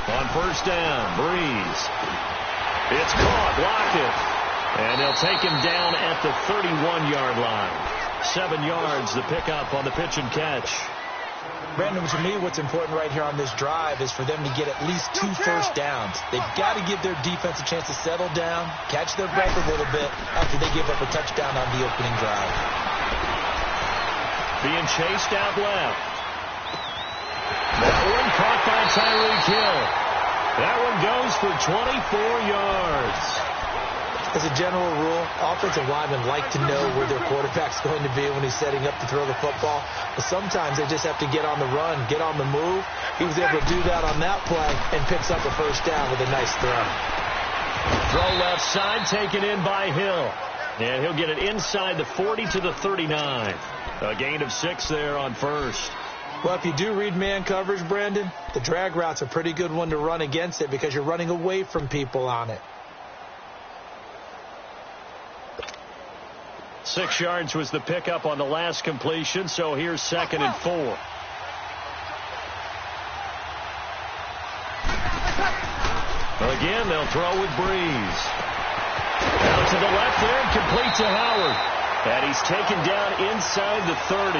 On first down, Breeze. It's caught, Lockett. And they'll take him down at the 31-yard line. 7 yards, the pickup on the pitch and catch. Brandon, to me, what's important right here on this drive is for them to get at least 2 first downs. They've got to give their defense a chance to settle down, catch their breath a little bit after they give up a touchdown on the opening drive. Being chased out left. That one caught by Tyreek Hill. That one goes for 24 yards. As a general rule, offensive linemen like to know where their quarterback's going to be when he's setting up to throw the football. But sometimes they just have to get on the run, get on the move. He was able to do that on that play and picks up a first down with a nice throw. Throw left side taken in by Hill. And he'll get it inside the 40 to the 39. A gain of 6 there on first. Well, if you do read man coverage, Brandon, the drag route's a pretty good one to run against it because you're running away from people on it. 6 yards was the pickup on the last completion, so here's 2nd and 4. Well, again, they'll throw with Breeze. Out to the left there, complete to Howard. And he's taken down inside the 30.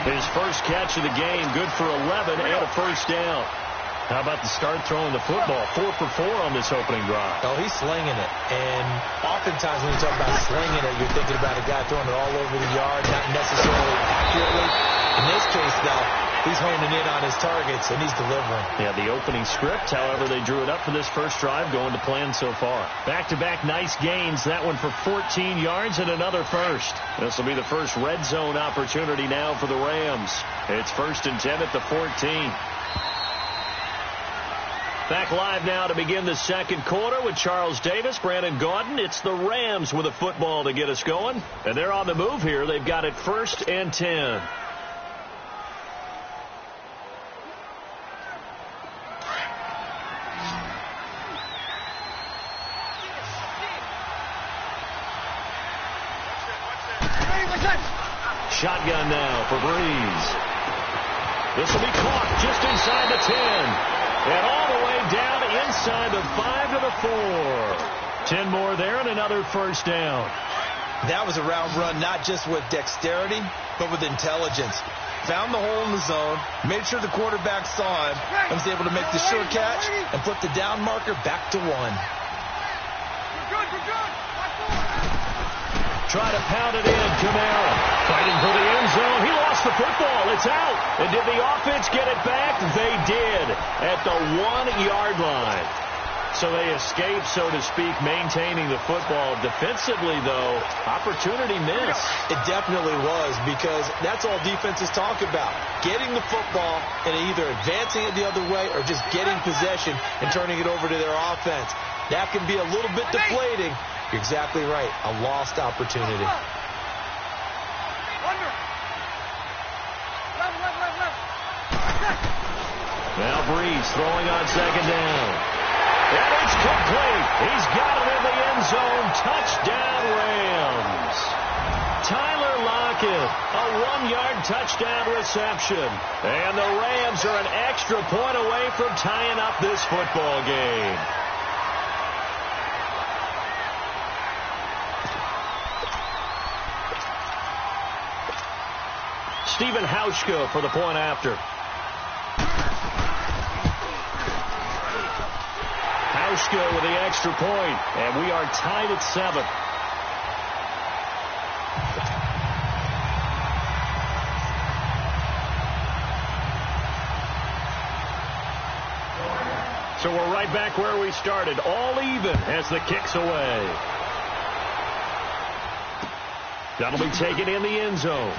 His first catch of the game, good for 11 and a first down. How about the start throwing the football? 4 for 4 on this opening drive. Oh, he's slinging it. And oftentimes when you talk about slinging it, you're thinking about a guy throwing it all over the yard, not necessarily accurately. In this case, though, he's honing in on his targets, and he's delivering. Yeah, the opening script, however, they drew it up for this first drive, going to plan so far. Back-to-back nice gains. That one for 14 yards and another first. This will be the first red zone opportunity now for the Rams. It's 1st and 10 at the 14. Back live now to begin the second quarter with Charles Davis, Brandon Gaudin. It's the Rams with a football to get us going. And they're on the move here. They've got it 1st and 10. Shotgun now for Breeze. This will be caught just inside the 10. And all the way down inside the 5 to the 4. 10 more there and another first down. That was a route run not just with dexterity, but with intelligence. Found the hole in the zone, made sure the quarterback saw him, and was able to make the sure catch and put the down marker back to 1. We're good. Try to pound it in. Kamara fighting for the end zone. He lost the football. It's out. And did the offense get it back? They did at the 1-yard line. So they escaped, so to speak, maintaining the football. Defensively, though, opportunity missed. It definitely was, because that's all defenses talk about. Getting the football and either advancing it the other way or just getting possession and turning it over to their offense. That can be a little bit deflating. You're exactly right. A lost opportunity. Now Breeze throwing on 2nd down. And it's complete. He's got it in the end zone. Touchdown, Rams. Tyler Lockett, a 1-yard touchdown reception. And the Rams are an extra point away from tying up this football game. Stephen Hauschka for the point after. Hauschka with the extra point, and we are tied at 7. So we're right back where we started, all even as the kick's away. That'll be taken in the end zone.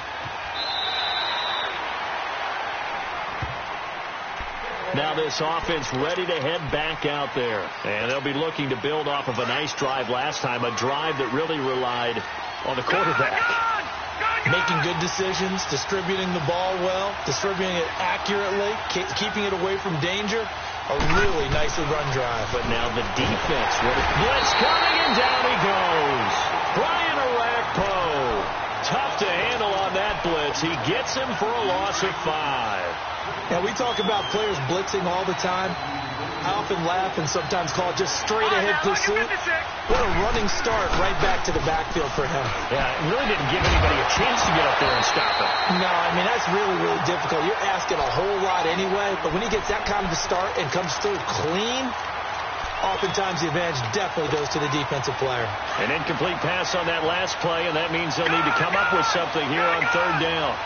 Now this offense ready to head back out there. And they'll be looking to build off of a nice drive last time, a drive that really relied on the quarterback. Making good decisions, distributing the ball well, distributing it accurately, keeping it away from danger. A really nicely run drive. But now the defense. Blitz coming, and down he goes. Brian O'Reilly He gets him for a loss of 5. Now, we talk about players blitzing all the time. I often laugh and sometimes call it just straight-ahead pursuit. What a running start right back to the backfield for him. Yeah, it really didn't give anybody a chance to get up there and stop it. No, I mean, that's really, really difficult. You're asking a whole lot anyway, but when he gets that kind of a start and comes through clean, oftentimes the advantage definitely goes to the defensive player. An incomplete pass on that last play, and that means they'll need to come up with something here on 3rd down.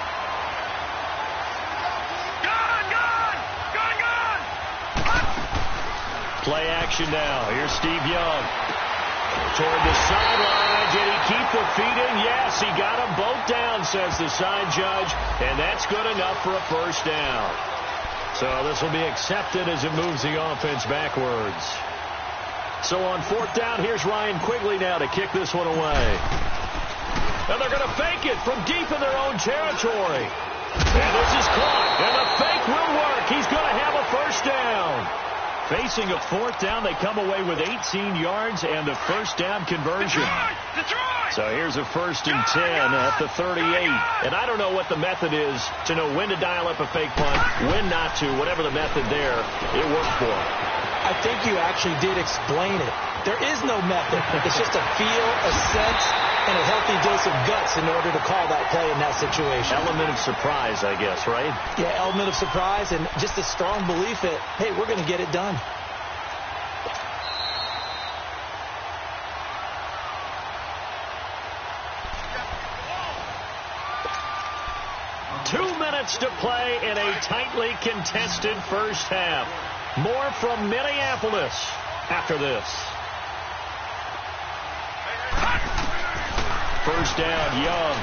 Play action now. Here's Steve Young. Toward the sideline. Did he keep the feet in? Yes, he got them both down, says the side judge. And that's good enough for a 1st down. So this will be accepted as it moves the offense backwards. So on 4th down, here's Ryan Quigley now to kick this one away. And they're going to fake it from deep in their own territory. And this is caught. And the fake will work. He's going to have a 1st down. Facing a 4th down, they come away with 18 yards and the 1st down conversion. So here's a 1st and 10 at the 38. And I don't know what the method is to know when to dial up a fake punt, when not to. Whatever the method there, it worked for him. I think you actually did explain it. There is no method. It's just a feel, a sense, and a healthy dose of guts in order to call that play in that situation. Element of surprise, I guess, right? Yeah, element of surprise and just a strong belief that, hey, we're going to get it done. Two minutes to play in a tightly contested 1st half. More from Minneapolis after this. 1st down, Young.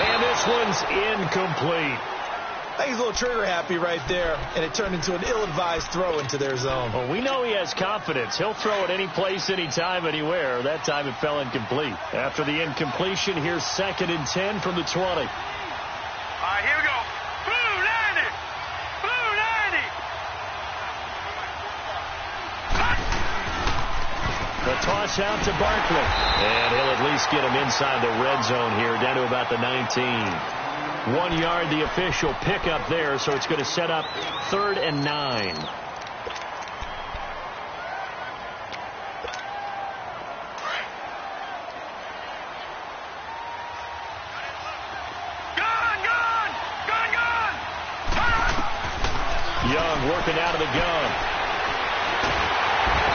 And this one's incomplete. I think he's a little trigger happy right there, and it turned into an ill-advised throw into their zone. Well, we know he has confidence. He'll throw it any place, anytime, anywhere. That time it fell incomplete. After the incompletion, here's 2nd and 10 from the 20. All right, here we go. Blue 90! Blue 90! The toss out to Barkley. And he'll at least get him inside the red zone here, down to about the 19. 1 yard, the official pickup there, so it's going to set up 3rd and 9. Young working out of the gun.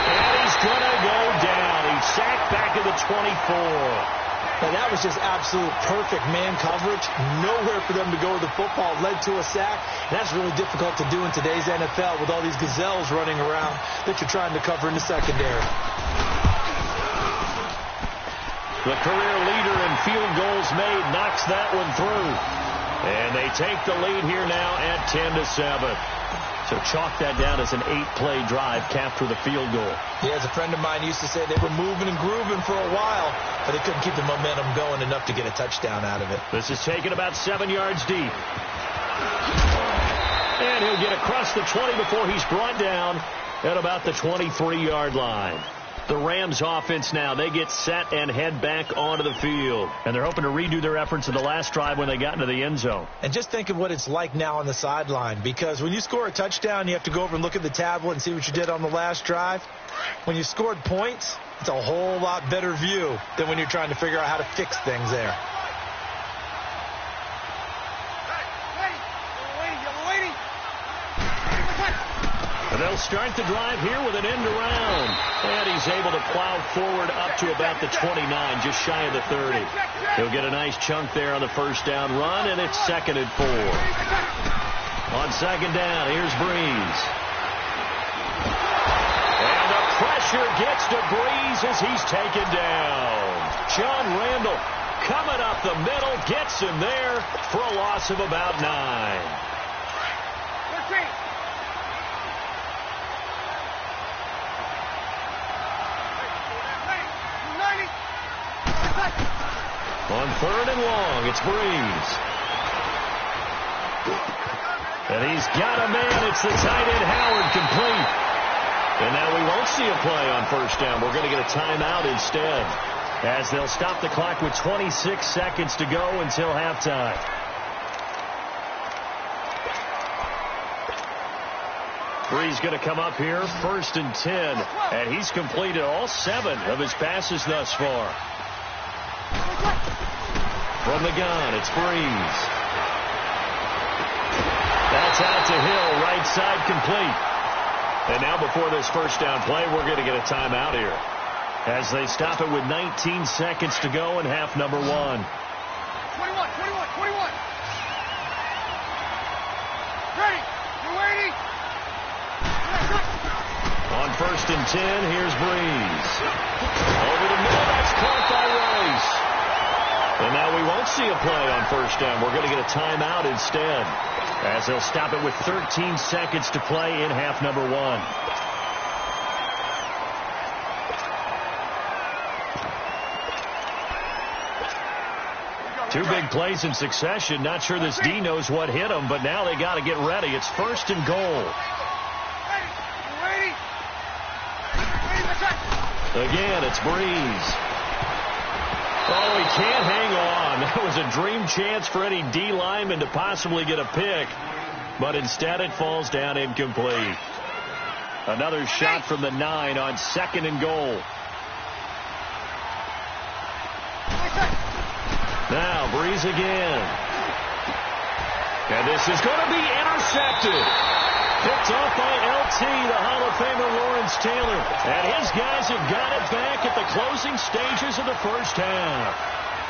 And he's going to go down. He's sacked back at the 24. Now, that was just absolute perfect man coverage. Nowhere for them to go with the football. Led to a sack. And that's really difficult to do in today's NFL with all these gazelles running around that you're trying to cover in the secondary. The career leader in field goals made knocks that one through. And they take the lead here now at 10-7. So chalk that down as an 8-play drive capped with a field goal. Yeah, as a friend of mine used to say, they were moving and grooving for a while, but they couldn't keep the momentum going enough to get a touchdown out of it. This is taken about 7 yards deep. And he'll get across the 20 before he's brought down at about the 23-yard line. The Rams offense now, they get set and head back onto the field. And they're hoping to redo their efforts in the last drive when they got into the end zone. And just think of what it's like now on the sideline, because when you score a touchdown, you have to go over and look at the tablet and see what you did on the last drive. When you scored points, it's a whole lot better view than when you're trying to figure out how to fix things there. And they'll start the drive here with an end around. And he's able to plow forward up to about the 29, just shy of the 30. He'll get a nice chunk there on the 1st down run, and it's 2nd and 4. On 2nd down, here's Breeze. And the pressure gets to Breeze as he's taken down. John Randall coming up the middle, gets him there for a loss of about 9. On 3rd and long, it's Breeze. And he's got a man. It's the tight end, Howard, complete. And now we won't see a play on 1st down. We're going to get a timeout instead. as they'll stop the clock with 26 seconds to go until halftime. Brees going to come up here, 1st and 10, and he's completed all 7 of his passes thus far. From the gun, it's Brees. That's out to Hill, right side complete. And now before this first down play, we're going to get a timeout here, as they stop it with 19 seconds to go in half number 1. 21. Ready. You ready? On 1st and 10, here's Brees. Over the middle, that's caught by Rice. And now we won't see a play on 1st down. We're going to get a timeout instead, as they'll stop it with 13 seconds to play in half number 1. Two big plays in succession. Not sure this D knows what hit him, but now they got to get ready. It's 1st and goal. Again, it's Brees. Oh, he can't hang on. That was a dream chance for any D lineman to possibly get a pick, but instead it falls down incomplete. Another shot from the 9 on 2nd and goal. Now Brees again. And this is going to be intercepted. Picked off by LT, the Hall of Famer Lawrence Taylor. And his guys have got it back at the closing stages of the first half.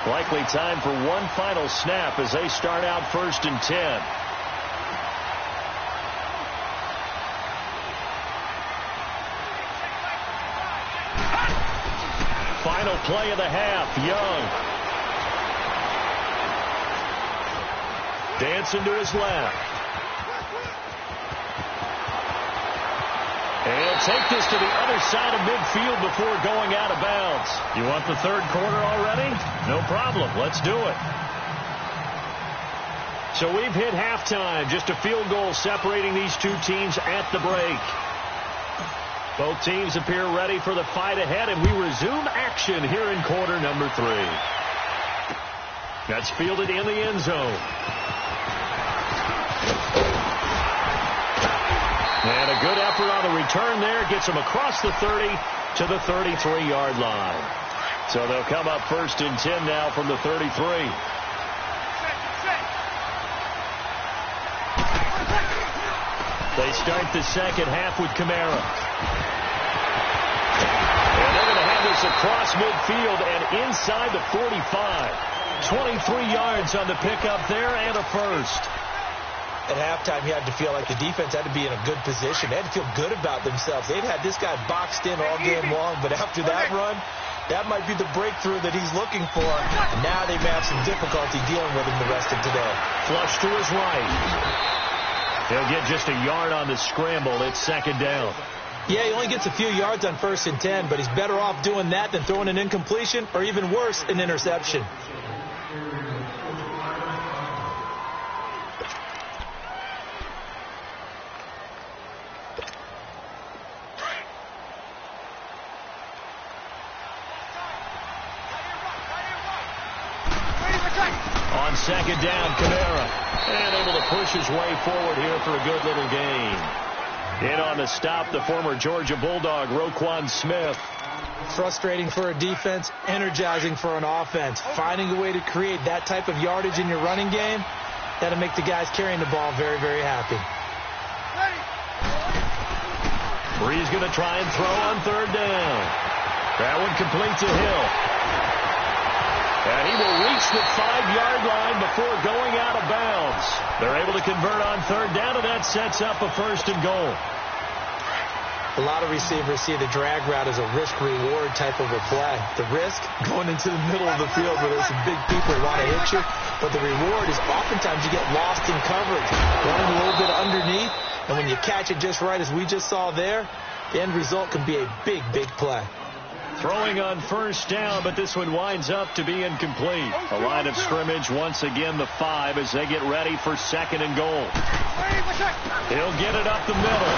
Likely time for one final snap as they start out 1st and 10. Final play of the half, Young. Dancing to his left. And he'll take this to the other side of midfield before going out of bounds. You want the 3rd quarter already? No problem. Let's do it. So we've hit halftime. Just a field goal separating these two teams at the break. Both teams appear ready for the fight ahead, and we resume action here in quarter number 3. That's fielded in the end zone. And a good effort on the return there. Gets him across the 30 to the 33-yard line. So they'll come up 1st and 10 now from the 33. They start the second half with Kamara. And they're going to have this across midfield and inside the 45. 23 yards on the pickup there and a first. At halftime, you had to feel like the defense had to be in a good position. They had to feel good about themselves. They'd had this guy boxed in all game long, but after that run, that might be the breakthrough that he's looking for. Now they may have some difficulty dealing with him the rest of today. Flush to his right. He'll get just a yard on the scramble. It's 2nd down. Yeah, he only gets a few yards on 1st and 10, but he's better off doing that than throwing an incompletion or even worse, an interception. On 2nd down, Kamara. And able to push his way forward here for a good little gain. In on the stop, the former Georgia Bulldog, Roquan Smith. Frustrating for a defense, energizing for an offense. Finding a way to create that type of yardage in your running game, that'll make the guys carrying the ball very, very happy. Brees going to try and throw on 3rd down. That one complete to Hill. And he will reach the 5-yard line before going out of bounds. They're able to convert on 3rd down, and that sets up a 1st and goal. A lot of receivers see the drag route as a risk-reward type of a play. The risk, going into the middle of the field where there's some big people who want to hit you. But the reward is oftentimes you get lost in coverage, running a little bit underneath. And when you catch it just right, as we just saw there, the end result can be a big, big play. Throwing on 1st down, but this one winds up to be incomplete. A line of scrimmage, once again the 5 as they get ready for 2nd and goal. He'll get it up the middle.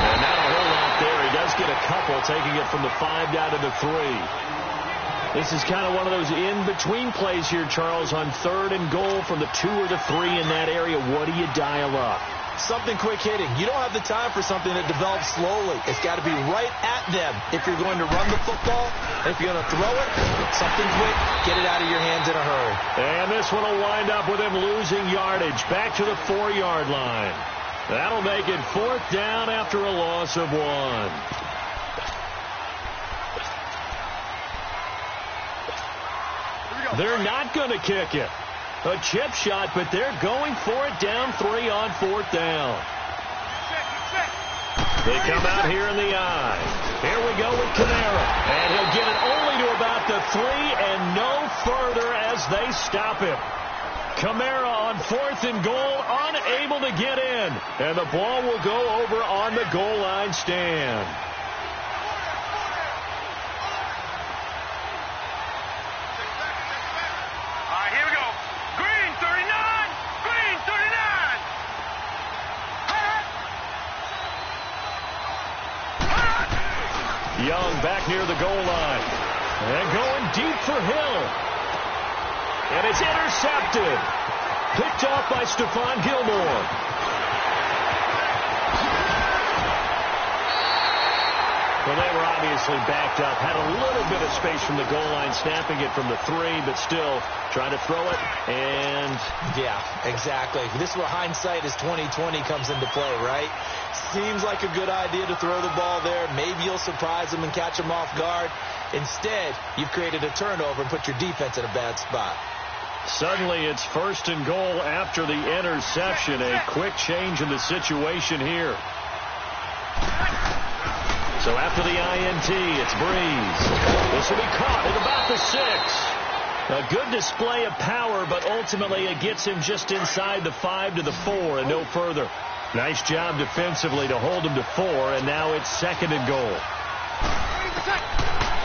And not a whole lot there. He does get a couple, taking it from the 5 down to the 3. This is kind of one of those in-between plays here, Charles, on 3rd and goal from the 2 or the 3 in that area. What do you dial up? Something quick hitting. You don't have the time for something that develops slowly. It's got to be right at them if you're going to run the football. If you're going to throw it, something quick, get it out of your hands in a hurry. And this one will wind up with him losing yardage back to the 4-yard line. That'll make it 4th down after a loss of 1. They're not going to kick it. A chip shot, but they're going for it down 3 on 4th down. They come out here in the I. Here we go with Kamara. And he'll get it only to about the 3 and no further as they stop him. Kamara on 4th and goal, unable to get in. And the ball will go over on the goal line stand. Young back near the goal line. And going deep for Hill. And it's intercepted. Picked off by Stephon Gilmore. Well, they were obviously backed up. Had a little bit of space from the goal line, snapping it from the 3, but still trying to throw it. And yeah, exactly. This is where hindsight is 20/20 comes into play, right? Seems like a good idea to throw the ball there. Maybe you'll surprise them and catch them off guard. Instead, you've created a turnover and put your defense in a bad spot. Suddenly, it's 1st and goal after the interception. A quick change in the situation here. So after the INT, it's Breeze. This will be caught at about the 6. A good display of power, but ultimately it gets him just inside the 5 to the 4 and no further. Nice job defensively to hold him to 4, and now it's 2nd and goal.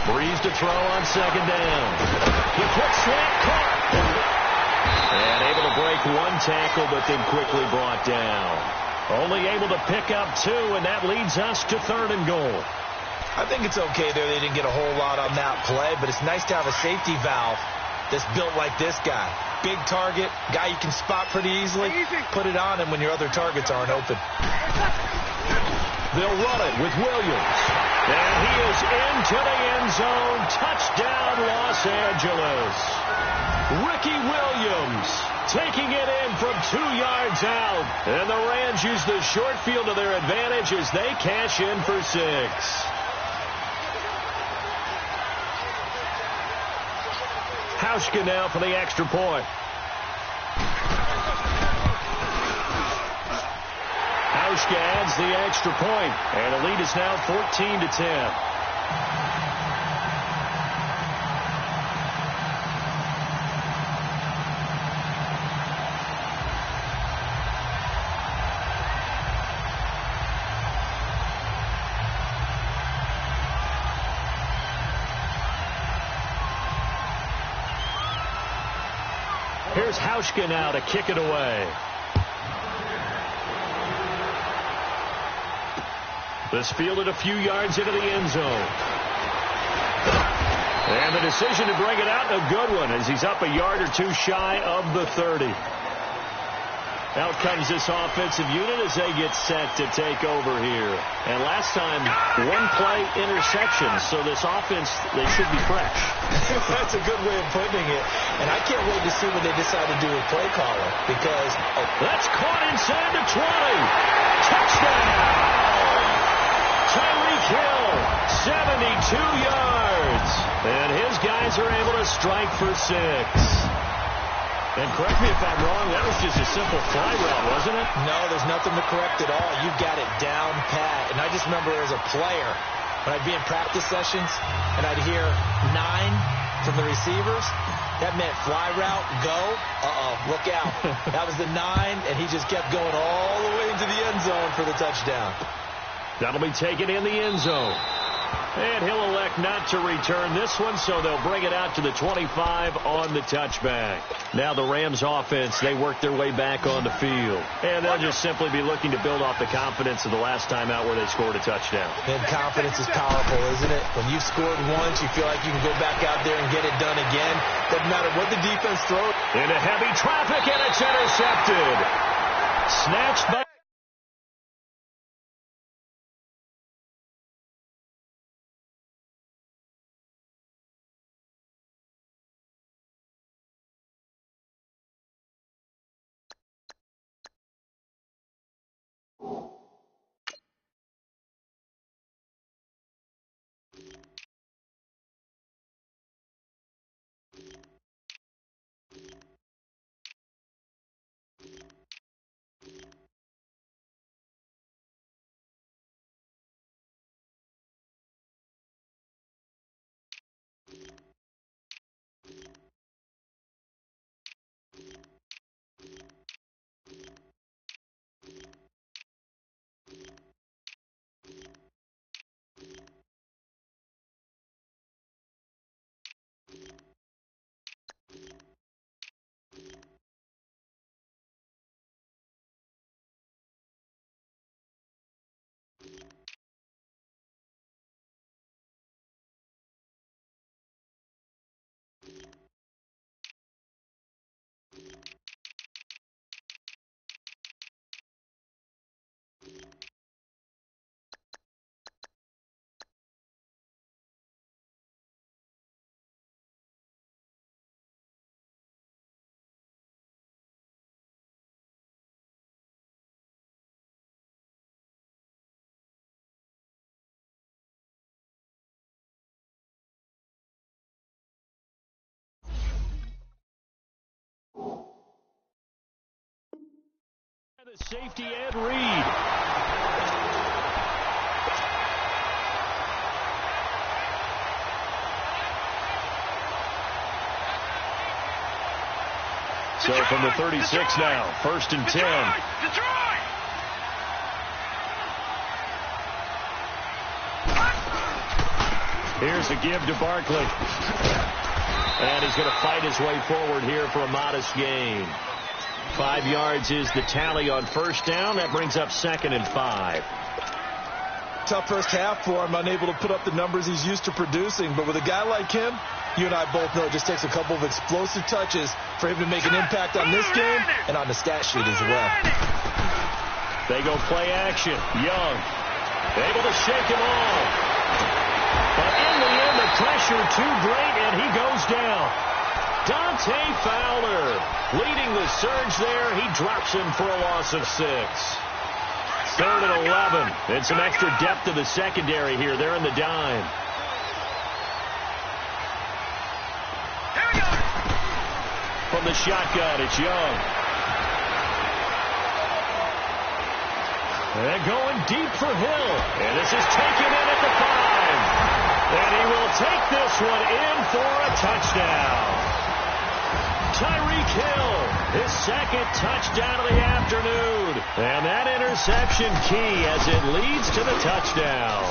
Breeze to throw on 2nd down. The quick slant caught. And able to break 1 tackle, but then quickly brought down. Only able to pick up 2, and that leads us to 3rd and goal. I think it's okay there. They didn't get a whole lot on that play, but it's nice to have a safety valve that's built like this guy. Big target, guy you can spot pretty easily. Put it on him when your other targets aren't open. They'll run it with Williams. And he is into the end zone. Touchdown, Los Angeles. Ricky Williams taking it in from 2 yards out. And the Rams use the short field to their advantage as they cash in for 6. Hauschka now for the extra point. Hauschka adds the extra point, and the lead is now 14-10. Here's Hauschka now to kick it away. This fielded a few yards into the end zone. And the decision to bring it out, a good one, as he's up a yard or 2 shy of the 30. Out comes this offensive unit as they get set to take over here. And last time, 1-play interception, so this offense, they should be fresh. That's a good way of putting it. And I can't wait to see what they decide to do with play caller, because that's caught inside the 20. Touchdown! Tyreek Hill, 72 yards. And his guys are able to strike for 6. And correct me if I'm wrong, that was just a simple fly route, wasn't it? No, there's nothing to correct at all. You got it down pat. And I just remember as a player, when I'd be in practice sessions and I'd hear 9 from the receivers, that meant fly route, go, look out. That was the 9, and he just kept going all the way into the end zone for the touchdown. That'll be taken in the end zone. And he'll elect not to return this one, so they'll bring it out to the 25 on the touchback. Now the Rams offense, they work their way back on the field. And they'll just simply be looking to build off the confidence of the last time out where they scored a touchdown. And confidence is powerful, isn't it? When you've scored once, you feel like you can go back out there and get it done again. Doesn't matter what the defense throws. Into heavy traffic, and it's intercepted. Snatched by... The safety, Ed Reed. So from the 36 now, 1st and 10. Detroit! Here's a give to Barkley. And he's going to fight his way forward here for a modest gain. 5 yards is the tally on 1st down. That brings up 2nd and 5. Tough first half for him, unable to put up the numbers he's used to producing. But with a guy like him, you and I both know it just takes a couple of explosive touches for him to make an impact on this game and on the stat sheet as well. They go play action. Young able to shake him off. But in the end, the pressure too great, and he goes down. Dante Fowler leading the surge there. He drops him for a loss of 6. 3rd and 11. And some extra depth to the secondary here. They're in the dime. From the shotgun, it's Young. And going deep for Hill. And this is taken in at the 5. And he will take this one in for a touchdown. Tyreek Hill, his 2nd touchdown of the afternoon. And that interception key as it leads to the touchdown.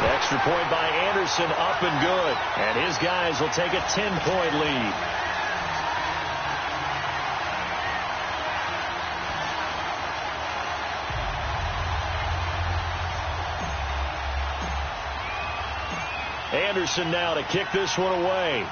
Extra point by Anderson, up and good. And his guys will take a 10-point lead. Anderson now to kick this one away.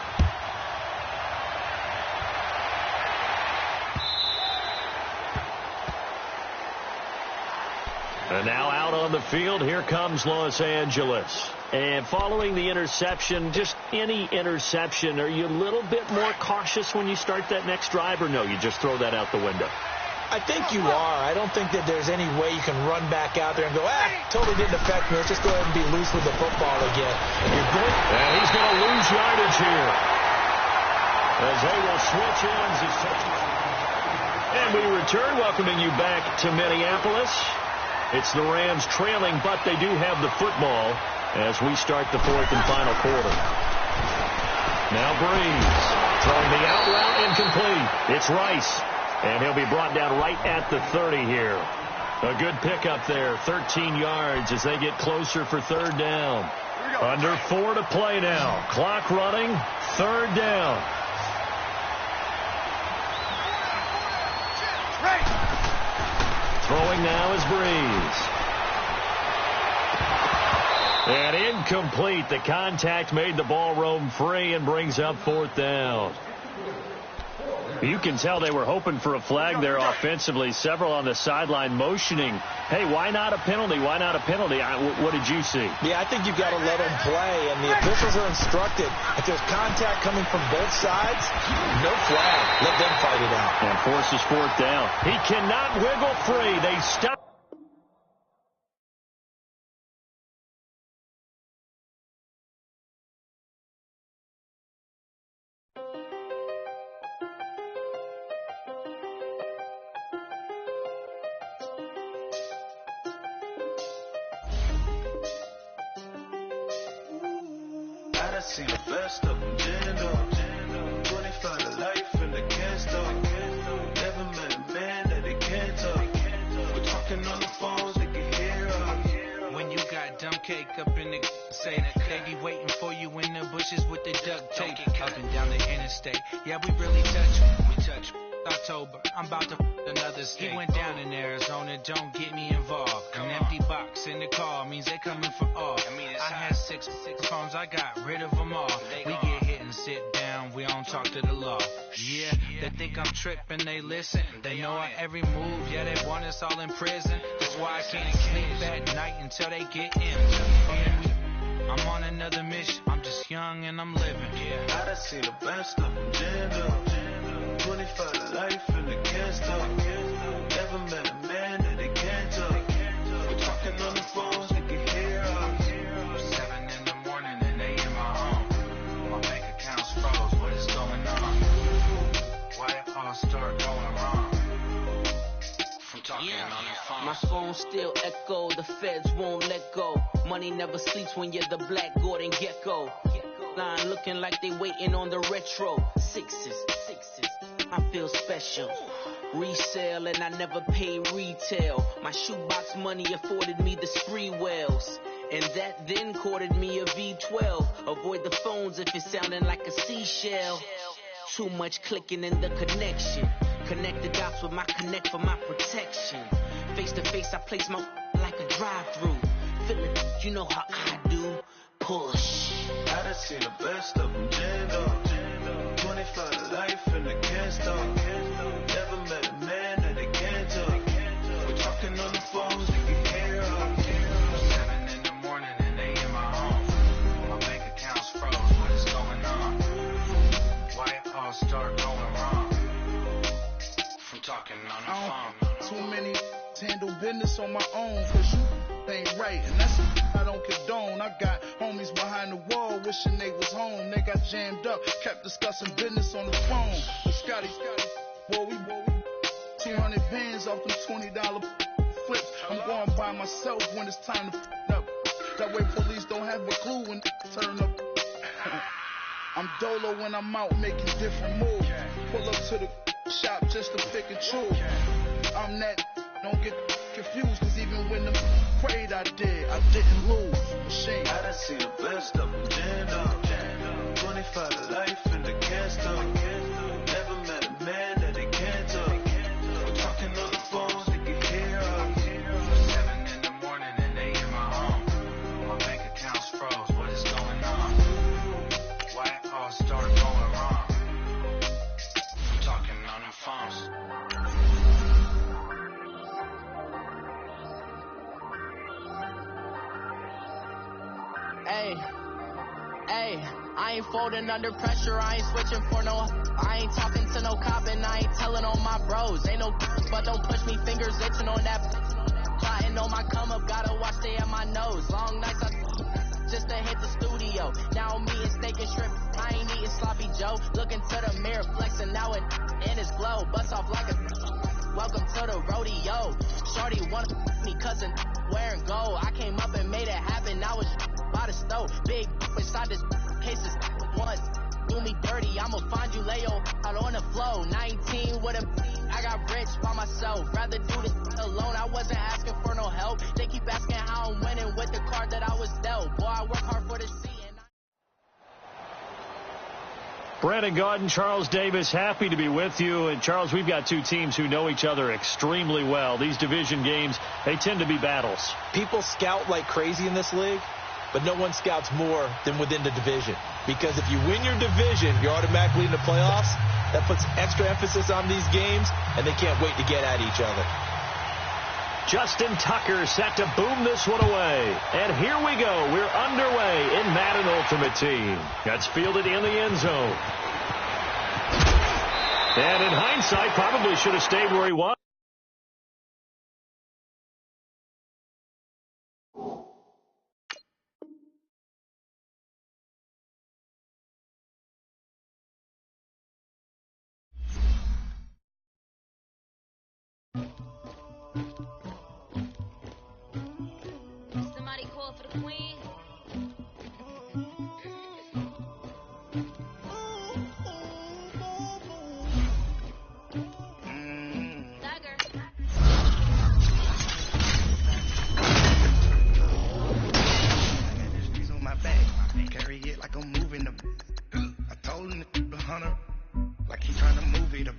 And now out on the field, here comes Los Angeles. And following the interception, just any interception, are you a little bit more cautious when you start that next drive, or no, you just throw that out the window? I think you are. I don't think that there's any way you can run back out there and go, totally didn't affect me. Let's just go ahead and be loose with the football again. And he's going to lose yardage here as they will switch ends. And we return, welcoming you back to Minneapolis. It's the Rams trailing, but they do have the football as we start the 4th and final quarter. Now Breeze throwing the out route incomplete. It's Rice. And he'll be brought down right at the 30 here. A good pickup there, 13 yards as they get closer for third down. Under 4 to play now. Clock running, third down. Throwing now is Breeze. And incomplete. The contact made the ball roam free and brings up fourth down. You can tell they were hoping for a flag there offensively. Several on the sideline motioning, hey, why not a penalty? Why not a penalty? What did you see? Yeah, I think you've got to let them play, and the officials are instructed. If there's contact coming from both sides, no flag. Let them fight it out. And forces fourth down. He cannot wiggle free. They stop. I see the best of them, Jando. 25 to life and they can't stop. Never met a man that they can't talk. We're talking on the phones, they can hear us. When you got dumb cake up in the say that they be waiting for you in the bushes with the duct tape up and down the interstate. Yeah, we really touch. October, I'm about to another state. He went down in Arizona, don't get me involved. An empty box in the car means they coming for all. I had six phones, I got rid of them all. We get hit and sit down, we don't talk to the law. Yeah, they think I'm tripping, they listen. They know our every move, yeah, they want us all in prison. That's why I can't sleep at night until they get in. I'm on another mission, I'm just young and I'm living. I done seen the best of them, Jando. 25 to life and they can't stop. Never met a man that they can't talk. We're talking on the phones, they can hear us. 7 in the morning and they in my home. My bank account's froze, what is going on? Why it all start going wrong? From talking on the phone. My phone still echo, the feds won't let go. Money never sleeps when you're the Black Gordon Gecko. Line looking like they waiting on the retro. Sixes. I feel special. Resale and I never pay retail. My shoebox money afforded me the spree wells. And that then courted me a V12. Avoid the phones if it's sounding like a seashell. Too much clicking in the connection. Connect the dots with my connect for my protection. Face to face I place my like a drive-through. Feeling, you know how I do. Push. I done seen the best of them, Jando. 25 to life and they can't stop. Never met a man that they can't talk. We're talking on the phones, they can hear us. 7 in the morning and they in my home. My bank account's froze, what is going on? Why it all start going wrong? From talking on the phone. Too many handle business on my own, cause you ain't right, and that's I don't condone. I got homies behind the wall wishing they was home. They got jammed up, kept discussing business on the phone. But Scotty, boy, we 200 bands off them $20 flips. I'm going by myself when it's time to up. That way police don't have a clue when turn up. I'm dolo when I'm out making different moves. Pull up to the shop just to pick and choose. I'm that, don't get confused, cause even when the prayed I didn't lose. Machine. I done seen the best of them, Jando. 25 to life and they can't stop. Never met a man that they can't talk. We're talking on the phones, they can hear us. 7 in the morning and they in my home. My bank account's froze, what is going on? Why it all start going wrong? From talking on the phones. Hey, I ain't folding under pressure, I ain't switching for no. I ain't talking to no cop and I ain't telling on my bros. Ain't no but don't push me, fingers itching on that. Plotting on my come up, gotta watch stay at my nose. Long nights just to hit the studio. Now me and steak and shrimp, I ain't eating sloppy Joe. Looking to the mirror, flexing now and in his glow. Bust off like a welcome to the rodeo. Shorty wanna me cousin wearing gold. I came up and made it happen, I was by the stove. Big inside this cases once. do me dirty, I'ma find you Leo out on the floor. 19 with a I got rich by myself. Rather do this alone. I wasn't asking for no help. They keep asking how I'm winning with the card that I was dealt. Boy, I work hard for the C. Brandon Gaudin, Charles Davis, happy to be with you. And Charles, we've got two teams who know each other extremely well. These division games, they tend to be battles. People scout like crazy in this league, but no one scouts more than within the division. Because if you win your division, you're automatically in the playoffs. That puts extra emphasis on these games, and they can't wait to get at each other. Justin Tucker set to boom this one away. And here we go. We're underway in Madden Ultimate Team. That's fielded in the end zone. And in hindsight, probably should have stayed where he was. Somebody call for the queen. Dagger. I got this piece on my back. Carry it like I'm moving the. I told him the hunter like he trying to move it up.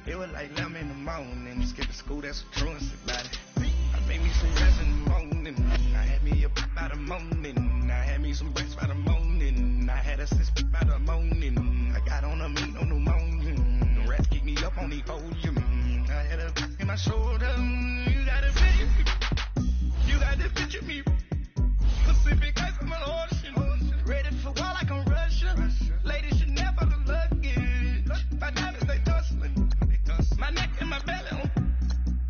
It was like 11 in the morning. Skipping school, that's a truancy about it. I made me some rest in the morning. I had me up by the morning. I had me some breakfast by the morning. I had a sis by the morning. I got on a meat on the morning. The rats keep me up on the podium. I had a in my shoulder. You got a picture. You got to picture me. Pacific ice on my ocean. Ready for war like I'm Russia. Ladies should never the luggage. My diamonds they tussling. My neck and my belly.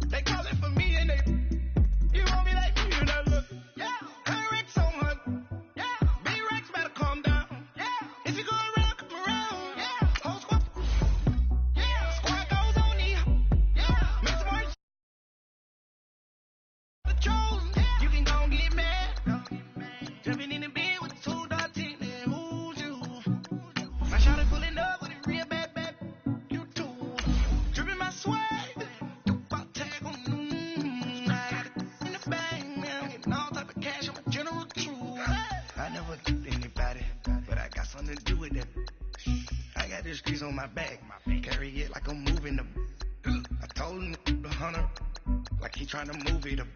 They calling for me and they. You want me like you know look. Yeah. Her Rex on her. Yeah. B-Rex better calm down. Yeah. If you go around, come around. Yeah. Whole squad. Yeah. Squad goes on the. Yeah. Make some more. The chosen. Yeah. You can go and get mad. Jumping in the bed with 2 dots in there. Who's you? My shawty pulling up with a real bad. You too. Dripping my swag. I never did anybody, but I got something to do with that. I got this grease on my back, carry it like I'm moving the. I told him the hunter, like he trying to move it up.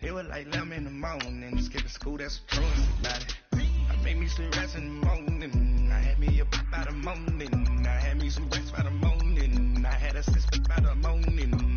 It was like 11 in the morning, skipping school, that's a truancy about it. I made me some rest in the morning. I had me up by the morning. I had me some breakfast by the morning. I had a sis by the morning.